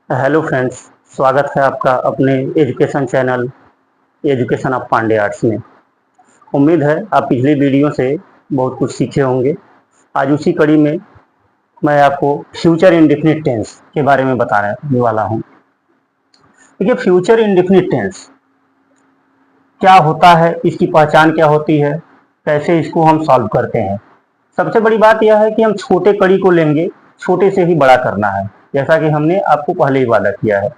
Hello friends, स्वागत है आपका अपने education channel education of Pandey arts में। उम्मीद है आप पिछली वीडियो से बहुत कुछ सीखे होंगे। आज उसी कड़ी में मैं आपको फ्यूचर इंडेफिनिट टेंस के बारे में बताने वाला हूँ। देखिए, फ्यूचर इंडेफिनिट टेंस क्या होता है, इसकी पहचान क्या होती है, कैसे इसको हम सॉल्व करते हैं। सबसे बड़ी बात यह है कि हम छोटे कड़ी को लेंगे, छोटे से ही बड़ा करना है, जैसा कि हमने आपको पहले ही वादा किया है।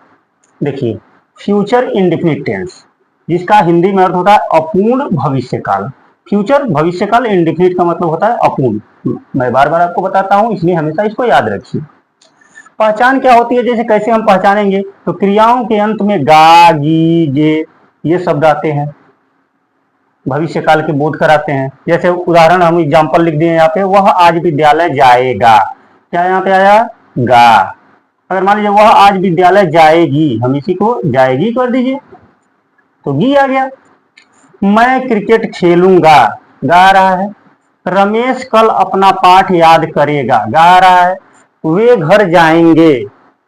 देखिए, फ्यूचर इंडेफिनिट टेंस जिसका हिंदी में अर्थ होता है अपूर्ण भविष्यकाल। फ्यूचर भविष्यकाल, इंडेफिनिट का मतलब होता है अपूर्ण। मैं बार बार आपको बताता हूं, इसलिए हमेशा इसको याद रखिए। पहचान क्या होती है, जैसे कैसे हम पहचानेंगे, तो क्रियाओं के अंत में गा, गी, गे ये शब्द आते हैं, भविष्यकाल के बोध कराते हैं। जैसे उदाहरण हम एग्जाम्पल लिख दिए यहाँ पे, वह आज विद्यालय जाएगा। क्या यहाँ पे आया? गा। अगर मान लीजिए वह आज विद्यालय जाएगी, हम इसी को जाएगी कर दीजिए तो गी आ गया। मैं क्रिकेट खेलूंगा, गा रहा है। रमेश कल अपना पाठ याद करेगा, गा रहा है। वे घर जाएंगे,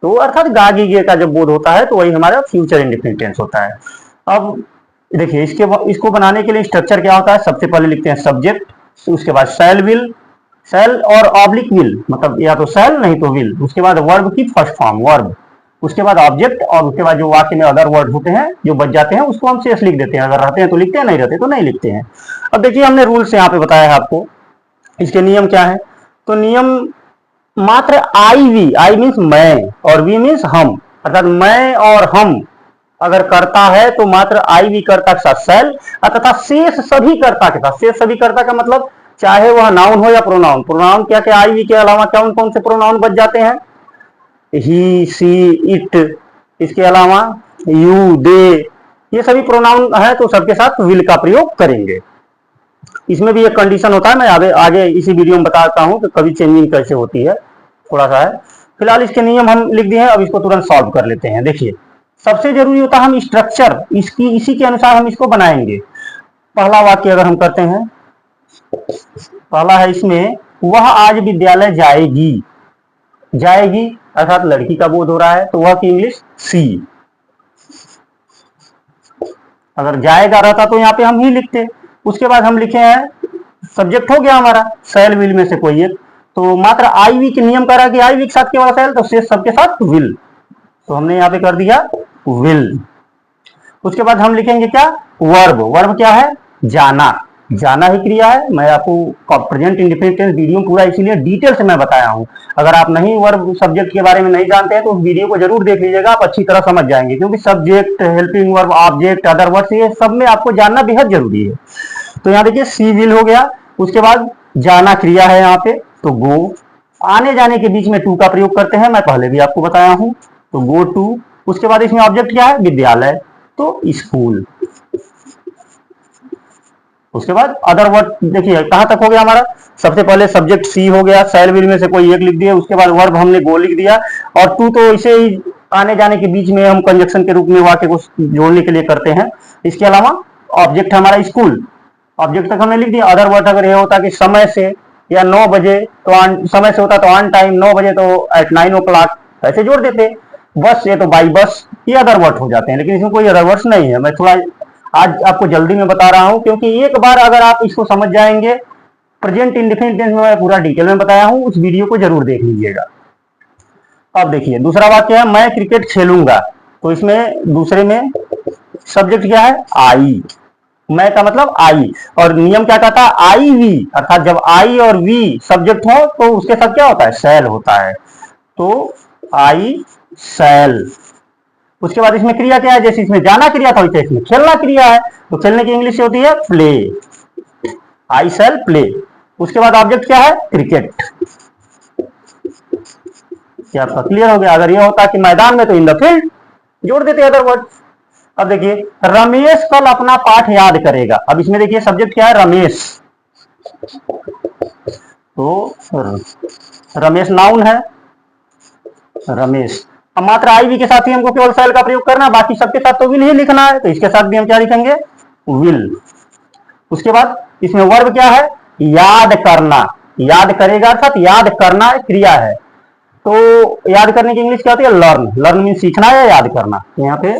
तो अर्थात गा गी गे का जब बोध होता है तो वही हमारा फ्यूचर इंडेफिनिट टेंस होता है। अब देखिए, इसको बनाने के लिए स्ट्रक्चर क्या होता है। सबसे पहले लिखते हैं सब्जेक्ट, उसके बाद शैल विल, शैल और ऑब्लिक विल, मतलब या तो शैल नहीं तो विल, उसके बाद वर्ब की फर्स्ट फॉर्म वर्ब, उसके बाद ऑब्जेक्ट, और उसके बाद जो वाक्य में अदर वर्ड होते हैं जो बच जाते हैं उसको हम शेष लिख देते हैं। अगर रहते हैं तो लिखते हैं, नहीं रहते तो नहीं लिखते हैं। अब देखिए, हमने रूल्स यहाँ पे बताया है आपको, इसके नियम क्या है। तो नियम मात्र आई वी, आई मीन्स मैं और वी मीन्स हम, अर्थात मैं और हम अगर करता है तो मात्र आई वी कर्ता के साथ शैल, तथा शेष सभी कर्ता के साथ, शेष सभी कर्ता का मतलब चाहे वह नाउन हो या प्रोनाउन। प्रोनाउन क्या क्या आई वी के अलावा कौन कौन से प्रोनाउन बच जाते हैं? ही, सी, इट, इसके अलावा यू, दे, ये सभी प्रोनाउन है तो सबके साथ विल का प्रयोग करेंगे। इसमें भी एक कंडीशन होता है, मैं आगे आगे इसी वीडियो में बताता हूं कि कभी चेंजिंग कैसे होती है, थोड़ा सा है। फिलहाल इसके नियम हम लिख दिए हैं, अब इसको तुरंत सॉल्व कर लेते हैं। देखिए, सबसे जरूरी होता है हम स्ट्रक्चर इसकी इसी के अनुसार हम इसको बनाएंगे। पहला वाक्य अगर हम करते हैं, पहला है इसमें वह आज विद्यालय जाएगी। जाएगी अर्थात लड़की का बोध हो रहा है, तो वह की इंग्लिश सी। अगर जाएगा रहता तो यहाँ पे हम ही लिखते। उसके बाद हम लिखे हैं सब्जेक्ट हो गया हमारा शैल विल में से कोई एक, तो मात्र आई वी के नियम करा कि आई वी के साथ केवल शैल, तो शेष सबके साथ विल, तो हमने यहाँ पे कर दिया विल। उसके बाद हम लिखेंगे क्या? वर्ब। वर्ब क्या है? जाना। जाना ही क्रिया है। मैं आपको प्रेजेंट इंडेफिनिट टेंस वीडियो पूरा इसीलिए डिटेल से मैं बताया हूं। अगर आप नहीं वर्ब सब्जेक्ट के बारे में नहीं जानते हैं तो उस वीडियो को जरूर देख लीजिएगा, आप अच्छी तरह समझ जाएंगे, क्योंकि subject, helping verb, object, other words, ये सब में आपको जानना बेहद जरूरी है। तो यहाँ देखिए सी विल हो गया। उसके बाद जाना क्रिया है यहाँ पे, तो गो। आने जाने के बीच में टू का प्रयोग करते हैं, मैं पहले भी आपको बताया हूं, तो गो टू। उसके बाद इसमें ऑब्जेक्ट क्या है? विद्यालय, तो स्कूल। उसके बाद अदर वर्ड, देखिए कहां तक हो गया हमारा। सबसे पहले सब्जेक्ट सी हो गया, शैल विल में से कोई एक लिख दिया, उसके बाद वर्ब हमने गो लिख दिया, और टू तो इसे ही आने जाने के बीच में हम कंजक्शन के रूप में वाक्य को जोड़ने के लिए करते हैं। इसके अलावा ऑब्जेक्ट हमारा स्कूल, ऑब्जेक्ट तक हमने लिख दिया। अदर वर्ड अगर ये होता कि समय से या 9 बजे, तो समय से होता तो ऑन टाइम, 9 बजे तो एट 9 ओ क्लॉक, ऐसे जोड़ देते। बस ये तो बाई बस, ये अदर वर्ड हो जाते हैं, लेकिन इसमें कोई अदर वर्ड्स नहीं है। मैं थोड़ा आज आपको जल्दी में बता रहा हूं, क्योंकि एक बार अगर आप इसको समझ जाएंगे, प्रेजेंट इंडेफिनिट टेंस में मैं पूरा डिटेल में बताया हूं, उस वीडियो को जरूर देख लीजिएगा। अब देखिए दूसरा वाक्य है मैं क्रिकेट खेलूंगा, तो इसमें दूसरे में सब्जेक्ट क्या है? आई। मैं का मतलब आई, और नियम क्या कहता है? आई वी, अर्थात जब आई और वी सब्जेक्ट हो तो उसके साथ क्या होता है? शैल होता है, तो आई शैल। उसके बाद इसमें क्रिया क्या है? जैसे इसमें जाना क्रिया था वैसे इसमें खेलना क्रिया है, तो खेलने की इंग्लिश होती है प्ले, आई शैल प्ले। उसके बाद ऑब्जेक्ट क्या है? क्रिकेट। क्या आपका क्लियर हो गया? अगर यह होता कि मैदान में, तो इन द फील्ड जोड़ देते अदर वर्ड। अब देखिए रमेश कल अपना पाठ याद करेगा। अब इसमें देखिए सब्जेक्ट क्या है? रमेश, तो रमेश नाउन है, रमेश। अब मात्र आई वी के साथ ही हमको केवल शैल का प्रयोग करना है, बाकी सबके साथ तो विल ही लिखना है, तो इसके साथ भी हम क्या लिखेंगे? विल। उसके बाद इसमें वर्ब क्या है? याद करना। याद करेगा अर्थात याद करना क्रिया है, तो याद करने की इंग्लिश क्या होती है? लर्न। लर्न मीन सीखना या याद करना। यहाँ पे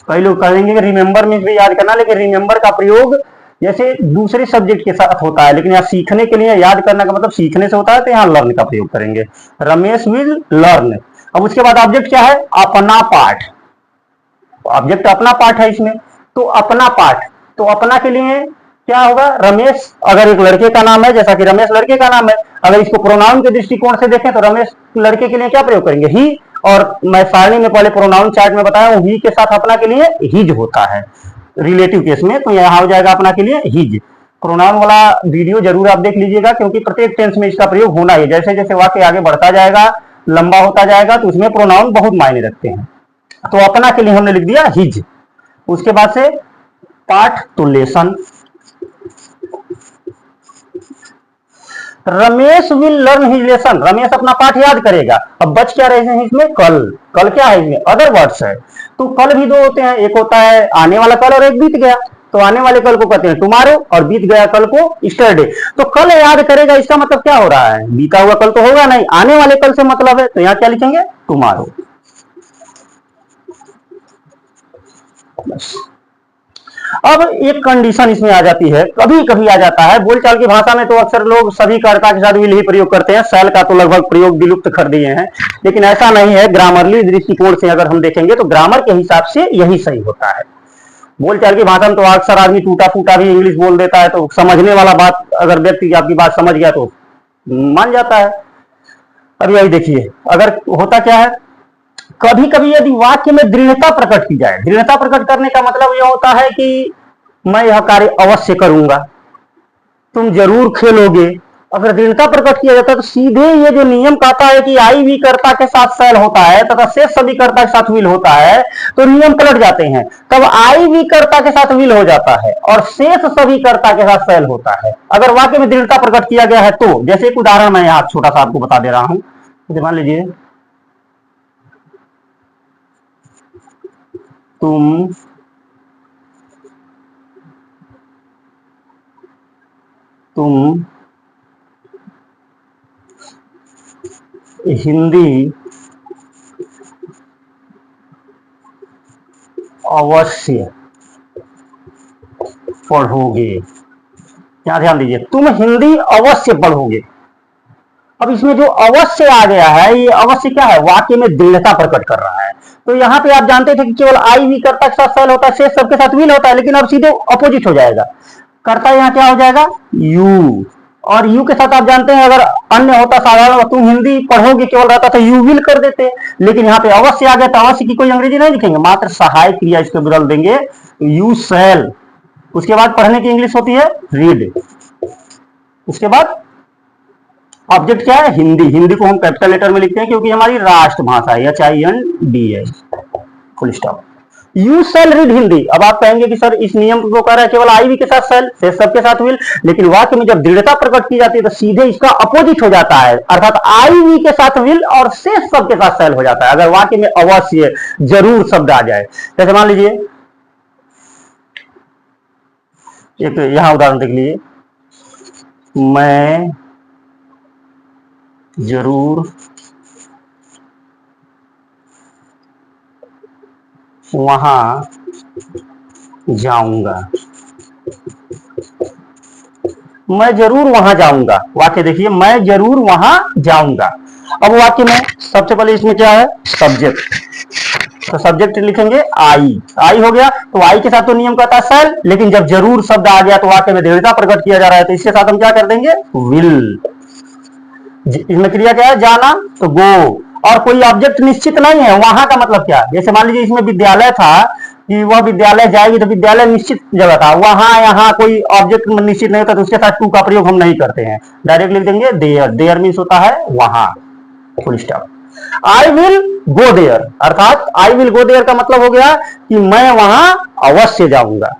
कई लोग कहेंगे कि रिमेंबर मीन भी याद करना, लेकिन रिमेंबर का प्रयोग जैसे दूसरे सब्जेक्ट के साथ होता है, लेकिन यहाँ सीखने के लिए याद करना का मतलब सीखने से होता है, तो यहाँ लर्न का प्रयोग करेंगे। Ramesh will learn. अब उसके बाद ऑब्जेक्ट क्या है? अपना पाठ। ऑब्जेक्ट अपना पाठ है इसमें, तो अपना पाठ, तो अपना के लिए क्या होगा? रमेश अगर एक लड़के का नाम है, जैसा कि रमेश लड़के का नाम है, अगर इसको प्रोनाउन के दृष्टिकोण से देखें तो रमेश लड़के के लिए क्या प्रयोग करेंगे? ही। और मैं सारणी में पहले प्रोनाउन चार्ट में बताया हूं, ही के साथ अपना के लिए हिज होता है रिलेटिव केस में, तो यहां हो जाएगा अपना के लिए हिज। प्रोनाउन वाला वीडियो जरूर आप देख लीजिएगा, क्योंकि प्रत्येक टेंस में इसका प्रयोग होना है। जैसे जैसे वाक्य आगे बढ़ता जाएगा, लंबा होता जाएगा, तो उसमें प्रोनाउन बहुत मायने रखते हैं। तो अपना के लिए हमने लिख दिया हिज। उसके बाद से पाठ, तो lesson. Ramesh will learn his lesson. Ramesh अपना पाठ याद करेगा। अब बच क्या रहे हैं इसमें? कल। कल क्या है इसमें? अदर वर्ड्स है। तो कल भी दो होते हैं, एक होता है आने वाला कल और एक बीत गया। तो आने वाले कल को कहते हैं टुमारो और बीत गया कल को स्टरडे। तो कल याद करेगा, इसका मतलब क्या हो रहा है? बीता हुआ कल तो होगा नहीं, आने वाले कल से मतलब है, तो यहां क्या लिखेंगे? टुमारो। अब एक कंडीशन इसमें आ जाती है, कभी कभी आ जाता है। बोलचाल की भाषा में तो अक्सर लोग सभी कर्ता के साथ विल ही प्रयोग करते हैं, शैल का तो लगभग प्रयोग विलुप्त कर दिए हैं, लेकिन ऐसा नहीं है। ग्रामरली दृष्टिकोण से अगर हम देखेंगे तो ग्रामर के हिसाब से यही सही होता है। बोलचाल की भाषा में तो अक्सर आदमी टूटा फूटा भी इंग्लिश बोल देता है, तो समझने वाला बात, अगर व्यक्ति आपकी बात समझ गया तो मान जाता है। अब यही देखिए, अगर होता क्या है, कभी कभी यदि वाक्य में दृढ़ता प्रकट की जाए, दृढ़ता प्रकट करने का मतलब यह होता है कि मैं यह कार्य अवश्य करूंगा, तुम जरूर खेलोगे। अगर दृढ़ता प्रकट किया जाता है तो सीधे ये जो नियम कहता है कि आई भी कर्ता के साथ शैल होता है तथा शेष सभी कर्ता के साथ विल होता है, तो नियम पलट जाते हैं। तब आई भी कर्ता के साथ विल हो जाता है और शेष सभी कर्ता के साथ शैल होता है, अगर वाक्य में दृढ़ता प्रकट किया गया है तो। जैसे एक उदाहरण मैं यहाँ छोटा सा आपको बता दे रहा हूं। मान लीजिए, तुम हिंदी अवश्य पढ़ोगे। यहां ध्यान दीजिए, तुम हिंदी अवश्य पढ़ोगे। अब इसमें जो अवश्य आ गया है, ये अवश्य क्या है? वाक्य में दृढ़ता प्रकट कर रहा है। तो यहाँ पे आप जानते थे कि केवल आई भी कर्ता के साथ शैल होता है, शेष सबके साथ विल होता है, लेकिन अब सीधे अपोजिट हो जाएगा। कर्ता यहाँ क्या हो जाएगा? यू। और यू के साथ आप जानते हैं अगर अन्य होता साधारण, तुम हिंदी पढ़ोगे केवल रहता तो यू विल कर देते, लेकिन यहाँ पे अवश्य आ गया तो अवश्य की कोई अंग्रेजी नहीं लिखेंगे, मात्र सहायक क्रिया इसको बदल देंगे, यू शैल। उसके बाद पढ़ने की इंग्लिश होती है रीड। उसके बाद ऑब्जेक्ट क्या है? हिंदी। हिंदी को हम कैपिटल लेटर में लिखते हैं क्योंकि हमारी राष्ट्रभाषा है, HIND, full stop. You shall read Hindi. अब आप कहेंगे कि सर इस नियम को कह रहा है केवल आई वी के साथ शैल, से सबके साथ विल, लेकिन वाक्य में जब दृढ़ता प्रकट की जाती है तो सीधे इसका अपोजिट हो जाता है, अर्थात आई वी के साथ विल और शेष सबके साथ शैल हो जाता है अगर वाक्य में अवश्य जरूर शब्द आ जाए। जैसे मान लीजिए, एक यहां उदाहरण देख लीजिए, मैं जरूर वहां जाऊंगा। मैं जरूर वहां जाऊंगा, वाक्य देखिए, मैं जरूर वहां जाऊंगा। अब वाक्य में सबसे पहले इसमें क्या है? सब्जेक्ट। तो सब्जेक्ट लिखेंगे आई। आई हो गया, तो आई के साथ तो नियम कहता है शैल, लेकिन जब जरूर शब्द आ गया तो वाक्य में दृढ़ता प्रकट किया जा रहा है, तो इसके साथ हम क्या कर देंगे? विल। इसमें क्रिया क्या है? जाना, तो गो। और कोई ऑब्जेक्ट निश्चित नहीं है, वहां का मतलब क्या? जैसे मान लीजिए इसमें विद्यालय था कि वह विद्यालय जाएगी, तो विद्यालय निश्चित जगह था, वहां यहाँ कोई ऑब्जेक्ट निश्चित नहीं होता, तो उसके साथ टू का प्रयोग हम नहीं करते हैं, डायरेक्ट लिख देंगे देयर। देयर मीन्स होता है वहां, full stop. I will go there, अर्थात आई विल गो देयर का मतलब हो गया कि मैं वहां अवश्य जाऊंगा।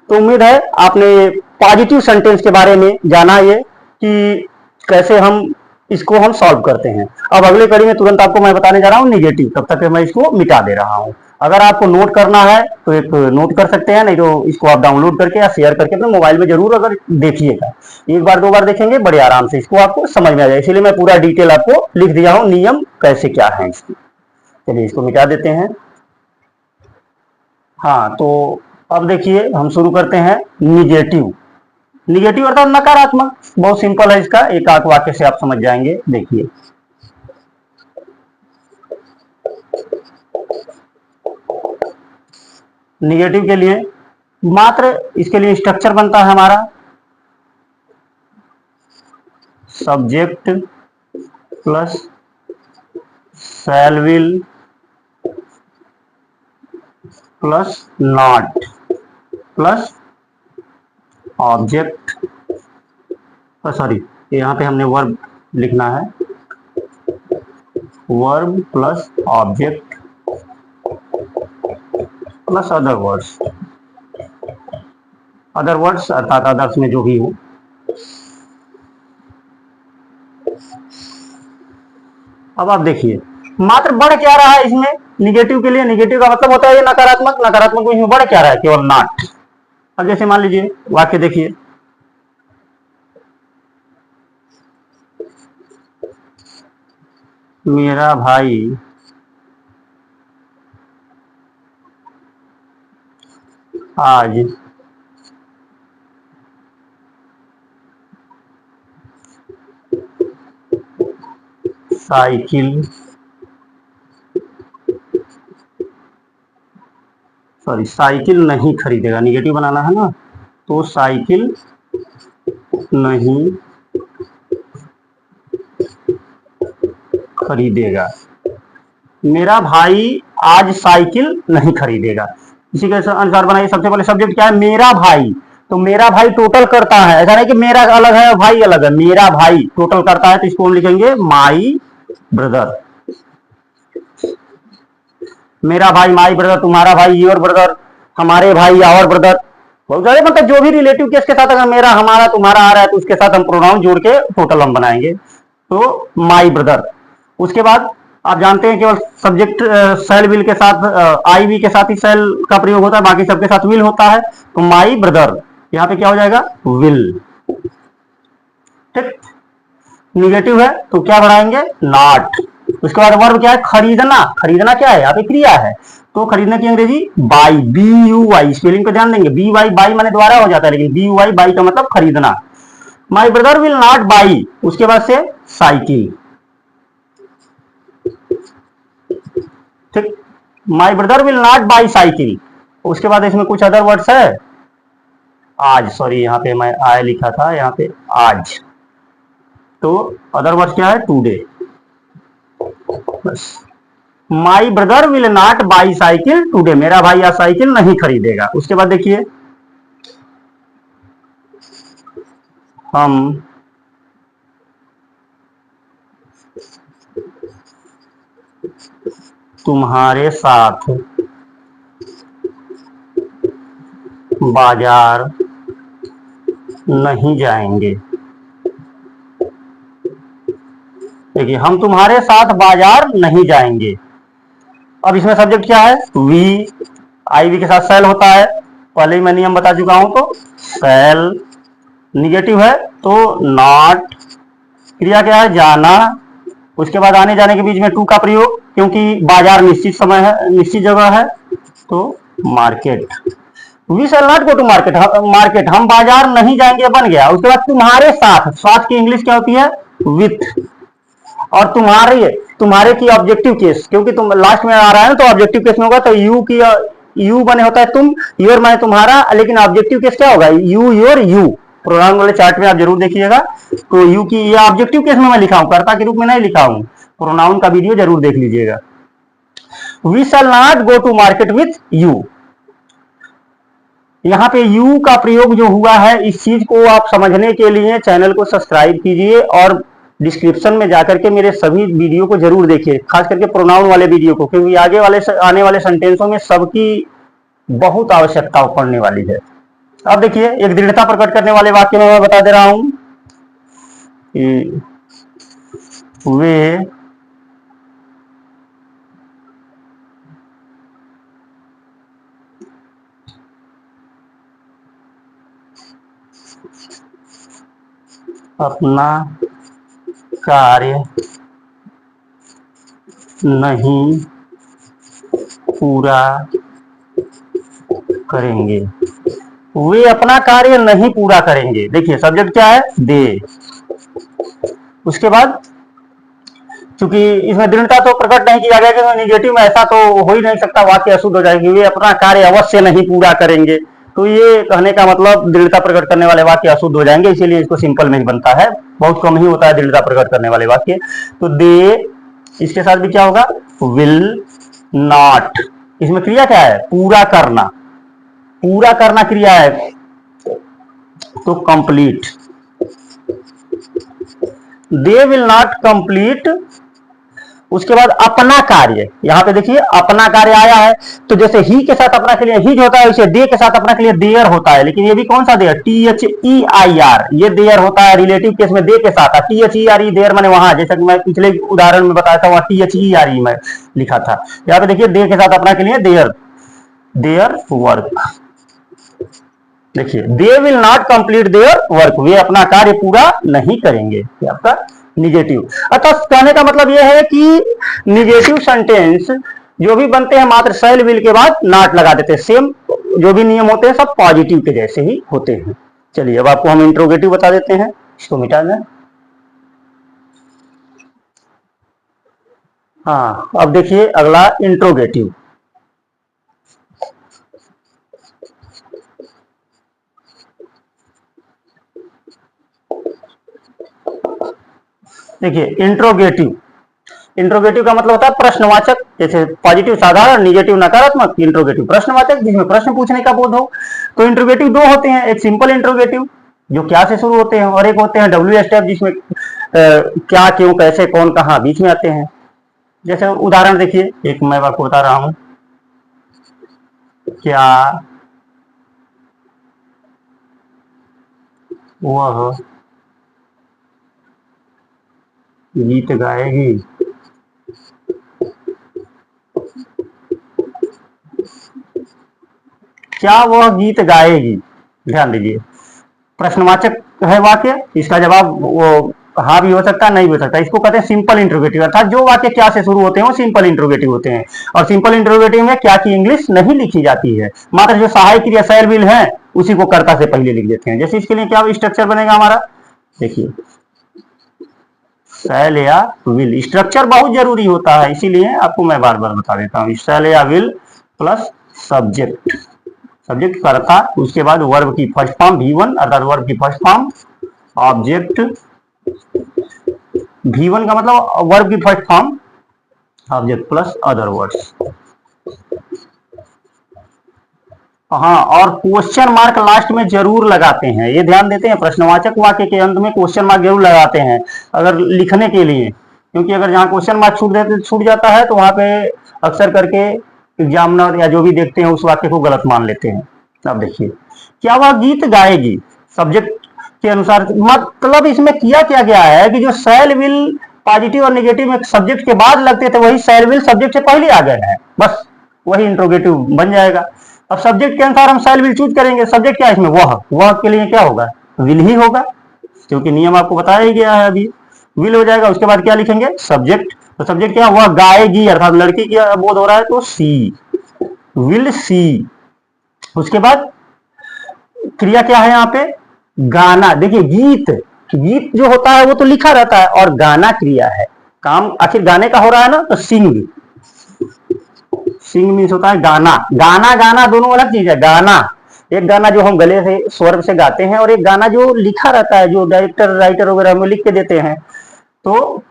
तो उम्मीद है आपने पॉजिटिव सेंटेंस के बारे में जाना, ये कि कैसे हम इसको हम सॉल्व करते हैं। अब अगले कड़ी में तुरंत आपको मैं बताने जा रहा हूं निगेटिव, तब तक मैं इसको मिटा दे रहा हूं। अगर आपको नोट करना है तो एक नोट कर सकते हैं, नहीं तो इसको आप डाउनलोड करके या शेयर करके अपने मोबाइल में जरूर अगर देखिएगा। एक बार दो बार देखेंगे बड़े आराम से इसको आपको समझ में आ जाए, इसीलिए मैं पूरा डिटेल आपको लिख दिया हूँ, नियम कैसे क्या है इसकी। चलिए इसको मिटा देते हैं। हाँ, तो अब देखिए हम शुरू करते हैं निगेटिव। निगेटिव अर्थात नकारात्मक, बहुत सिंपल है, इसका एक आध वाक्य से आप समझ जाएंगे। देखिए निगेटिव के लिए मात्र इसके लिए स्ट्रक्चर बनता है हमारा subject plus shell will plus not plus object, sorry यहाँ पे हमने वर्ब लिखना है, verb plus object plus other words, other words अर्थात अदर्स में जो भी हो। अब आप देखिए मात्र बढ़ क्या रहा है इसमें, निगेटिव के लिए निगेटिव का मतलब होता है ये नकारात्मक, नकारात्मक में इसमें बढ़ क्या रहा है, केवल नॉट। अब जैसे मान लीजिए वाक्य देखिए, मेरा भाई आज साइकिल, सॉरी साइकिल नहीं खरीदेगा, निगेटिव बनाना है ना, तो साइकिल नहीं खरीदेगा। मेरा भाई आज साइकिल नहीं खरीदेगा, इसी के अनुसार बनाइए। सबसे पहले सब्जेक्ट क्या है, मेरा भाई, तो मेरा भाई टोटल करता है, ऐसा नहीं कि मेरा अलग है भाई अलग है, मेरा भाई टोटल करता है, तो इसको हम लिखेंगे माई ब्रदर। मेरा भाई माई ब्रदर, तुम्हारा भाई योर ब्रदर, हमारे भाई आवर ब्रदर, बहुत सारे मतलब जो भी रिलेटिव केस के साथ अगर मेरा हमारा तुम्हारा आ रहा है तो उसके साथ हम प्रोनाउन जोड़ के टोटल हम बनाएंगे, तो माई ब्रदर। उसके बाद आप जानते हैं केवल सब्जेक्ट सेल विल के साथ आई वी के साथ ही सेल का प्रयोग होता है, बाकी सबके साथ विल होता है, तो माई ब्रदर यहाँ पे क्या हो जाएगा, विल। ठीक, निगेटिव है तो क्या बढ़ाएंगे, नॉट। उसके बाद वर्ब क्या है, खरीदना, खरीदना क्या है, यहाँ पे क्रिया है, तो खरीदने की अंग्रेजी buy, B U Y, spelling पे ध्यान देंगे, बी वाई बाई माने द्वारा हो जाता है, लेकिन बी यू वाई बाई का मतलब खरीदना। My brother will not by, उसके बाद से साइकिल। ठीक, my brother will not by cycle. उसके बाद इसमें कुछ अदर वर्ड्स है, आज, सॉरी यहाँ पे मैं आय लिखा था, यहाँ पे आज, तो अदर वर्ड्स क्या है, टूडे, बस। My brother will not by cycle today, मेरा भाई आज साइकिल नहीं खरीदेगा। उसके बाद देखिए हम तुम्हारे साथ बाजार नहीं जाएंगे। देखिए हम तुम्हारे साथ बाजार नहीं जाएंगे। अब इसमें सब्जेक्ट क्या है, वी, आई वी के साथ सेल होता है, पहले ही मैं नियम बता चुका हूं, तो सेल। निगेटिव है तो नॉट, क्रिया क्या है, जाना। उसके बाद आने जाने के बीच में टू का प्रयोग, क्योंकि बाजार निश्चित समय है, निश्चित जगह है, तो market. We shall not go to market, market हम बाजार नहीं जाएंगे, बन गया। उसके बाद तुम्हारे साथ, साथ की इंग्लिश क्या होती है, विथ। और तुम्हारे, तुम्हारे की ऑब्जेक्टिव केस, क्योंकि तुम लास्ट में आ रहा है ना, तो ऑब्जेक्टिव केस में होगा, तो यू की, यू बने होता है तुम, योर माने तुम्हारा, लेकिन ऑब्जेक्टिव केस क्या होगा, यू योर यू। प्रोनाउन वाले चार्ट में आप जरूर देखिएगा, तो यू की ये ऑब्जेक्टिव केस में मैं लिखा हूं, कर्ता के रूप में नहीं लिखा हूं, प्रोनाउन का वीडियो जरूर देख लीजिएगा। We shall not go to market with you. यहाँ पे यू का प्रयोग जो हुआ है, इस चीज को आप समझने के लिए चैनल को सब्सक्राइब कीजिए और डिस्क्रिप्शन में जाकर के मेरे सभी वीडियो को जरूर देखिए, खास करके प्रोनाउन वाले वीडियो को, क्योंकि आगे वाले आने वाले सेंटेंसों में सबकी बहुत आवश्यकता पड़ने वाली है। अब देखिए एक दृढ़ता प्रकट करने वाले वाक्य में मैं बता दे रहा हूं कि वे अपना कार्य नहीं पूरा करेंगे। वे अपना कार्य नहीं पूरा करेंगे। देखिए सब्जेक्ट क्या है, दे। उसके बाद क्योंकि इसमें दृढ़ता तो प्रकट नहीं किया गया कि निगेटिव में ऐसा तो हो ही नहीं सकता, वाक्य अशुद्ध हो जाएगी। वे अपना कार्य अवश्य नहीं पूरा करेंगे, तो ये कहने का मतलब दृढ़ता प्रकट करने वाले वाक्य अशुद्ध हो जाएंगे, इसीलिए इसको सिंपल में ही बनता है। बहुत कम ही होता है दृढ़ता प्रकट करने वाले वाक्य। तो दे, इसके साथ भी क्या होगा, विल नॉट। इसमें क्रिया क्या है, पूरा करना। पूरा करना क्रिया है, तो complete. They will not complete. उसके बाद अपना कार्य, यहां पे देखिए अपना कार्य आया है, तो जैसे ही के साथ अपना के लिए हिज होता है, वैसे दे के साथ अपना के लिए देयर होता है। लेकिन ये भी कौन सा देयर, THEIR, ये देयर होता है रिलेटिव केस में दे के साथ। THERE देयर मैंने वहां, जैसा कि मैं पिछले उदाहरण में बताया था, वहां THERE में लिखा था। यहाँ पे देखिए दे के साथ अपना के लिए देयर, देयर वर्क। देखिए they will not complete their work, वे अपना कार्य पूरा नहीं करेंगे, ये आपका निगेटिव। अतः कहने का मतलब यह है कि निगेटिव सेंटेंस जो भी बनते हैं मात्र शैल विल के बाद नॉट लगा देते हैं। सेम जो भी नियम होते हैं सब पॉजिटिव के जैसे ही होते हैं। चलिए अब आपको हम इंट्रोगेटिव बता देते हैं, इसको मिटा दें। हाँ अब देखिए अगला इंट्रोगेटिव। देखिए इंट्रोगेटिव, इंट्रोगेटिव का मतलब होता है प्रश्नवाचक। जैसे पॉजिटिव साधारण, निगेटिव नकारात्मक, इंट्रोगेटिव प्रश्नवाचक जिसमें प्रश्न पूछने का बोध हो। तो इंट्रोगेटिव दो होते हैं, एक सिंपल इंट्रोगेटिव जो क्या से शुरू होते हैं, और एक होते हैं डब्ल्यू स्टेप जिसमें क्या, क्यों, कैसे, कौन, कहां बीच में आते हैं। जैसे उदाहरण देखिए, एक मैं आपको बता रहा हूं, क्या वह गीत गाएगी। क्या वह गीत गाएगी, ध्यान दीजिए प्रश्नवाचक है वाक्य, इसका जवाब वो हाँ भी हो सकता है, नहीं भी हो सकता। इसको कहते हैं सिंपल इंट्रोगेटिव, अर्थात जो वाक्य क्या से शुरू होते हैं वो सिंपल इंट्रोगेटिव होते हैं। और सिंपल इंट्रोगेटिव में क्या की इंग्लिश नहीं लिखी जाती है, मात्र जो सहायक क्रिया शैल विल है उसी को कर्ता से पहले लिख देते हैं। जैसे इसके लिए क्या स्ट्रक्चर बनेगा हमारा, देखिए शैल या विल, स्ट्रक्चर बहुत जरूरी होता है, इसीलिए आपको मैं बार बार बता देता हूँ। शैल या विल प्लस सब्जेक्ट, सब्जेक्ट कर्ता, उसके बाद वर्ब की फर्स्ट फॉर्म V1 अर्थात वर्ब की फर्स्ट फॉर्म, ऑब्जेक्ट V1 का मतलब वर्ब की first form, object plus other words. हाँ और क्वेश्चन मार्क लास्ट में जरूर लगाते हैं, ये ध्यान देते हैं, प्रश्नवाचक वाक्य के अंत में क्वेश्चन मार्क जरूर लगाते हैं अगर लिखने के लिए, क्योंकि अगर जहाँ क्वेश्चन मार्क छूट जाता है तो वहां पे अक्सर करके एग्जामिनर या जो भी देखते हैं उस वाक्य को गलत मान लेते हैं। अब देखिए क्या वह गीत गाएगी, सब्जेक्ट के अनुसार, मतलब इसमें किया क्या गया है कि जो शैल विल पॉजिटिव और निगेटिव में सब्जेक्ट के बाद लगते थे वही शैल विल सब्जेक्ट से पहले आ गए हैं, बस वही इंट्रोगेटिव बन जाएगा। अब सब्जेक्ट के अनुसार हम शैल विल चूज करेंगे, सब्जेक्ट क्या है इसमें, वह के लिए क्या होगा, विल ही होगा, क्योंकि नियम आपको बताया ही गया है अभी, विल हो जाएगा। उसके बाद क्या लिखेंगे, सब्जेक्ट, तो सब्जेक्ट क्या, वह गाएगी अर्थात लड़की की बोध हो रहा है तो सी, विल सी। उसके बाद क्रिया क्या है यहाँ पे, गाना। देखिए गीत, गीत जो होता है वो तो लिखा रहता है, और गाना क्रिया है, काम आखिर गाने का हो रहा है ना, तो सिंग, सिंग मीन्स होता है गाना। गाना गाना दोनों अलग चीज है। गाना एक गाना जो हम गले से स्वर से गाते हैं, और एक गाना जो लिखा रहता है जो डायरेक्टर राइटर वगैरह हमें लिख के देते हैं, तो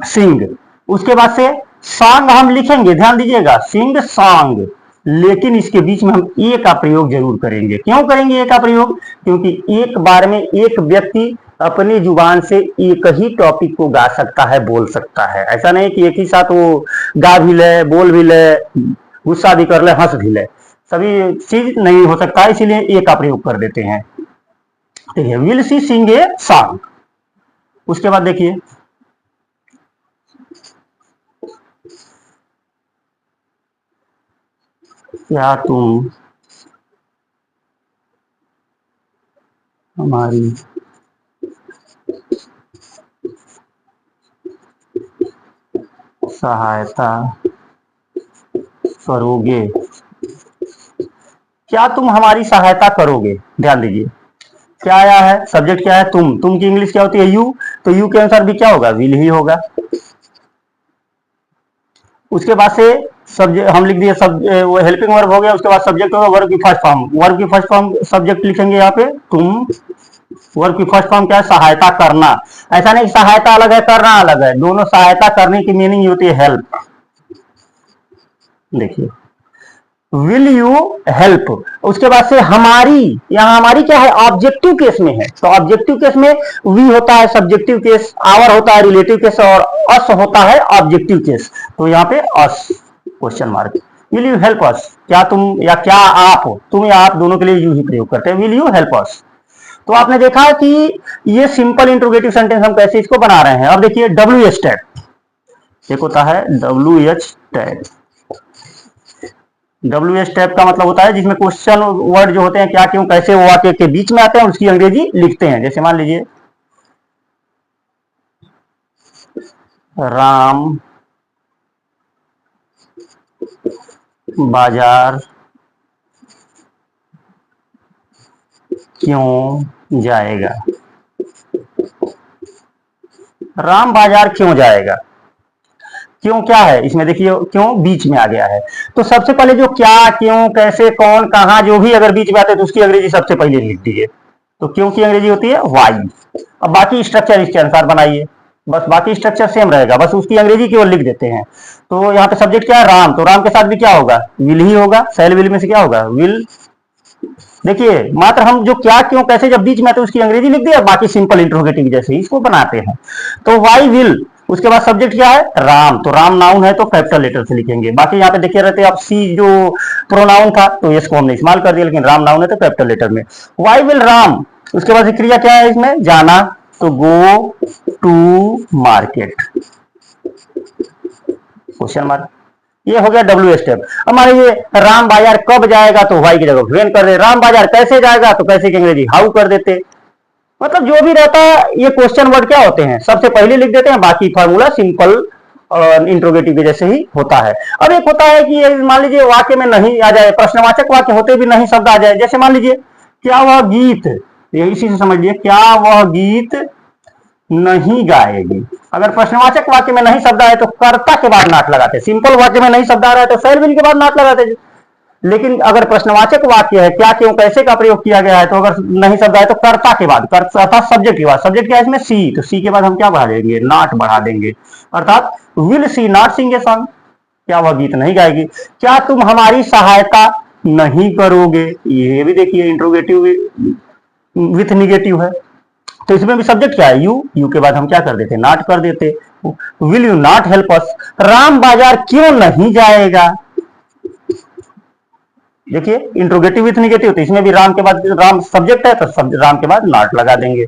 सिंग। उसके बाद से सॉन्ग हम लिखेंगे, ध्यान दीजिएगा, सिंग सॉन्ग, लेकिन इसके बीच में हम ए का प्रयोग जरूर करेंगे। क्यों करेंगे ए का प्रयोग, क्योंकि एक बार में एक व्यक्ति अपनी जुबान से एक ही टॉपिक को गा सकता है, बोल सकता है। ऐसा नहीं कि एक ही साथ वो गा भी ले, बोल भी ले, गुस्सा भी कर ले, हंस भी ले, सभी चीज नहीं हो सकता, इसीलिए ए का प्रयोग कर देते हैं। ठीक है, will see Singh a song. उसके बाद देखिए क्या तुम हमारी सहायता करोगे, क्या तुम हमारी सहायता करोगे। ध्यान दीजिए क्या आया है, सब्जेक्ट क्या है, तुम की इंग्लिश क्या होती है, यू, तो यू के अनुसार भी क्या होगा, विल ही होगा। उसके बाद से सब्जेक्ट हम लिख दिए, सब वो हेल्पिंग वर्ब हो गया, उसके बाद सब्जेक्ट होगा वर्ब की फर्स्ट फॉर्म, वर्ब की फर्स्ट फॉर्म सब्जेक्ट लिखेंगे यहाँ पे तुम, वर्ब की फर्स्ट फॉर्म क्या है, सहायता करना। ऐसा नहीं सहायता अलग है करना अलग है, दोनों सहायता करने की मीनिंग होती है हेल्प। देखिए विल यू हेल्प, उसके बाद से हमारी, यहां हमारी क्या है, ऑब्जेक्टिव केस में है, तो ऑब्जेक्टिव केस में वी होता है सब्जेक्टिव केस, आवर होता है रिलेटिव केस, और अस होता है ऑब्जेक्टिव केस। तो यहाँ पे us question mark, will you help us, क्या तुम या क्या आप, तुम या आप दोनों के लिए यू ही प्रयोग करते हैं, विल यू हेल्प अस। तो आपने देखा कि ये सिंपल इंट्रोगेटिव सेंटेंस हम कैसे इसको बना रहे हैं। अब देखिए डब्ल्यू एच टैग, एक होता है W H tag, W H tag का मतलब होता है जिसमें क्वेश्चन वर्ड जो होते हैं क्या क्यों कैसे वो वाक्य के बीच में आते हैं, उसकी अंग्रेजी लिखते हैं। जैसे मान लीजिए राम बाजार क्यों जाएगा, राम बाजार क्यों जाएगा, क्यों क्या है इसमें, देखिए क्यों बीच में आ गया है। तो सबसे पहले जो क्या क्यों कैसे कौन कहां जो भी अगर बीच में आते हैं तो उसकी अंग्रेजी सबसे पहले लिख दीजिए। तो क्यों की अंग्रेजी होती है वाई। अब बाकी स्ट्रक्चर इसके अनुसार बनाइए, बस बाकी स्ट्रक्चर सेम रहेगा, बस उसकी अंग्रेजी केवल लिख देते हैं। तो यहाँ पे सब्जेक्ट क्या है, राम, तो राम के साथ भी क्या होगा, विल ही होगा, सैल विल में से क्या होगा, विल। देखिए मात्र हम जो क्या क्यों कैसे जब बीच में आते उसकी अंग्रेजी लिख दिया, बाकी सिंपल इंट्रोगेटिव जैसे इसको बनाते हैं। तो वाई विल, उसके बाद सब्जेक्ट क्या है राम, तो राम नाउन है तो कैपिटल लेटर से लिखेंगे। बाकी यहाँ पे देखिए रहते आप सी जो प्रोनाउन था तो इसको हमने इस्तेमाल कर दिया, लेकिन राम नाउन है तो कैपिटल लेटर में। वाई विल राम, उसके बाद क्रिया क्या है इसमें, जाना, तो go to market, question mark. ये हो गया डब्ल्यू स्टेप। अब मान लीजिए राम बाजार कब जाएगा, तो वाई की जगह वेन कर दे, राम बाजार कैसे जाएगा तो कैसे की अंग्रेजी हाउ कर देते। मतलब जो भी रहता है ये क्वेश्चन वर्ड क्या होते हैं सबसे पहले लिख देते हैं, बाकी फार्मूला सिंपल इंट्रोगेटिव के जैसे ही होता है। अब एक होता है कि मान लीजिए वाक्य में नहीं आ जाए, प्रश्नवाचक वाक्य होते भी नहीं शब्द आ जाए, जैसे मान लीजिए क्या वह गीत, इसी से समझ लीजिए क्या वह गीत नहीं गाएगी। अगर प्रश्नवाचक वाक्य में नहीं शब्द आए तो कर्ता के बाद नाट लगाते, सिंपल वाक्य में नहीं शब्द आ रहा है तो शैल विल के बाद नाट लगाते। लेकिन अगर प्रश्नवाचक वाक्य है क्या क्यों कैसे का प्रयोग किया गया है तो अगर नहीं शब्द आए तो कर्ता के बाद, अर्थात सब्जेक्ट के बाद, सब्जेक्ट क्या है इसमें सी, तो सी के बाद हम क्या बढ़ा देंगे, नाट बढ़ा देंगे, अर्थात will she not sing a song, क्या वह गीत नहीं गाएगी। क्या तुम हमारी सहायता नहीं करोगे, ये भी देखिए इंट्रोगेटिव विथ निगेटिव है, तो इसमें भी सब्जेक्ट क्या है यू, यू के बाद हम क्या कर देते नॉट कर देते, will you not help us, Ram बाजार क्यों नहीं जाएगा। देखिए इंट्रोगेटिव विथ निगेटिव, तो इसमें भी राम के बाद, राम सब्जेक्ट है तो राम के बाद नॉट लगा देंगे।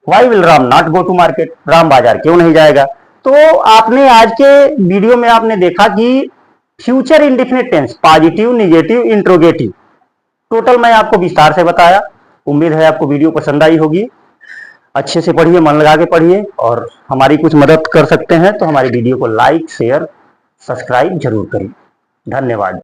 Why will Ram not go to market, Ram बाजार क्यों नहीं जाएगा। तो आपने आज के वीडियो में आपने देखा कि future indefinite tense, positive negative interrogative, total मैं आपको विस्तार से बताया। उम्मीद है आपको वीडियो पसंद आई होगी। अच्छे से पढ़िए, मन लगा के पढ़िए, और हमारी कुछ मदद कर सकते हैं तो हमारी वीडियो को लाइक शेयर सब्सक्राइब जरूर करिए। धन्यवाद।